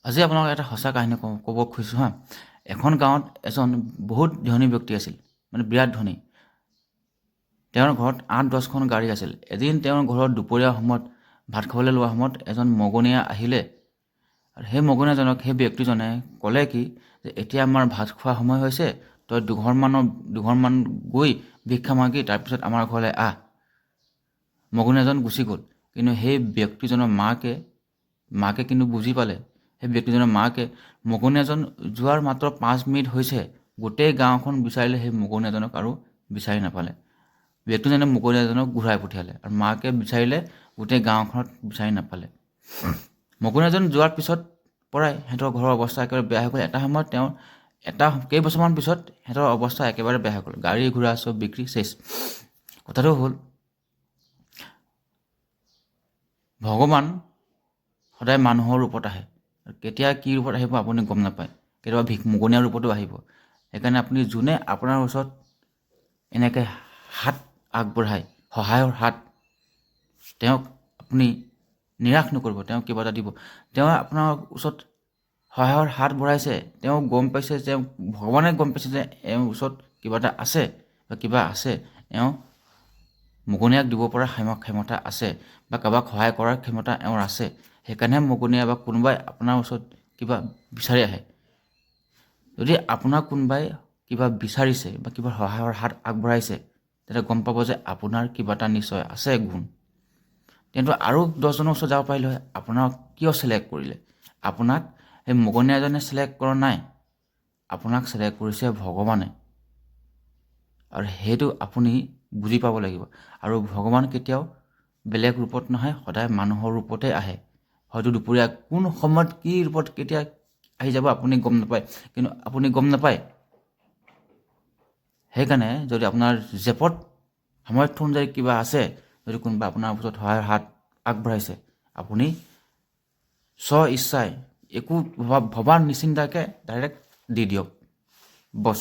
আজি আপোনাক এটা সঁচা কাহিনী ক'ব খুজিছোঁ হা। এখন গাঁৱত এজন বহুত ধনী ব্যক্তি আছিল, মানে বিৰাট ধনী। তেওঁৰ ঘৰত 8-10খন গাড়ী আছিল। এদিন তেওঁৰ ঘৰত দুপৰীয়া সময়ত ভাত খাবলৈ লোৱা সময়ত এজন মগনীয়া আহিলে। আৰু সেই মগনীয়াজনক সেই ব্যক্তিজনে ক'লে কি যে এতিয়া আমাৰ ভাত খোৱা সময় হৈছে, তই দুঘৰমান গৈ ভিক্ষা মাগি তাৰপিছত আমাৰ ঘৰলৈ আহ। মগনীয়াজন গুচি গ'ল, কিন্তু সেই ব্যক্তিজনৰ মাকে কিন্তু বুজি পালে। সেই ব্যক্তিজনৰ মাকে মগনীয়াজন যোৱাৰ মাত্ৰ 5 মিনিট হৈছে, গোটেই গাঁওখন বিচাৰিলে, সেই মগনীয়াজনক আৰু বিচাৰি নাপালে। ব্যক্তিজনে মগনীয়াজনক ঘূৰাই পঠিয়ালে আৰু মাকে বিচাৰিলে, গোটেই গাঁওখনত বিচাৰি নাপালে। মগনীয়াজন যোৱাৰ পিছত পৰাই সিহঁতৰ ঘৰৰ অৱস্থা একেবাৰে বেয়া হৈ গ'ল। এটা সময়ত কেইবছৰমান পিছত সিহঁতৰ অৱস্থা একেবাৰে বেয়া হৈ গ'ল। গাড়ী ঘোঁৰা চব বিক্ৰী চেচ। কথাটো হ'ল, ভগৱান সদায় মানুহৰ ৰূপত আহে। কেতিয়া কি ৰূপত আহিব আপুনি গম নাপায়। কেতিয়াবা মগনীয়া ৰূপতো আহিব। সেইকাৰণে আপুনি যোনে আপোনাৰ ওচৰত এনেকৈ হাত আগবঢ়ায়, সহায়ৰ হাত, তেওঁক আপুনি নিৰাশ নকৰিব। তেওঁক কিবা এটা দিব। তেওঁ আপোনাৰ ওচৰত সহায়ৰ হাত বঢ়াইছে, তেওঁ গম পাইছে যে ভগৱানে গম পাইছে যে এওঁৰ ওচৰত কিবা এটা আছে বা কিবা আছে, এওঁ মগনীয়াক দিব পৰা ক্ষমতা আছে বা কাৰোবাক সহায় কৰাৰ ক্ষমতা এওঁৰ আছে। সেইকাৰণেহে মগনীয়া বা কোনোবাই আপোনাৰ ওচৰত কিবা বিচাৰি আহে। যদি আপোনাক কোনোবাই কিবা বিচাৰিছে বা কিবা সহায়ৰ হাত আগবঢ়াইছে, তেতিয়া গম পাব যে আপোনাৰ কিবা এটা নিশ্চয় আছে গুণ। কিন্তু আৰু 10জনৰ ওচৰত যাব পাৰিলে হয়। আপোনাক কিয় চিলেক্ট কৰিলে? আপোনাক সেই মগনীয়াজনে চিলেক্ট কৰা নাই, আপোনাক চিলেক্ট কৰিছে ভগৱানে। আৰু সেইটো আপুনি বুজি পাব লাগিব। আৰু ভগৱান কেতিয়াও বেলেগ ৰূপত নহয়, সদায় মানুহৰ ৰূপতে আহে। হয়তো দুপৰীয়া কোন সময়ত কি ৰূপত কেতিয়া আহি যাব আপুনি গম নাপায়, কিন্তু আপুনি গম নাপায়। সেইকাৰণে যদি আপোনাৰ জেপত সামৰ্থ্য অনুযায়ী কিবা আছে, যদি কোনোবা আপোনাৰ ওচৰত সহায়ৰ হাত আগবঢ়াইছে, আপুনি ইচ্ছাই একো ভবা নিচিন্তাকৈ ডাইৰেক্ট দি দিয়ক বছ।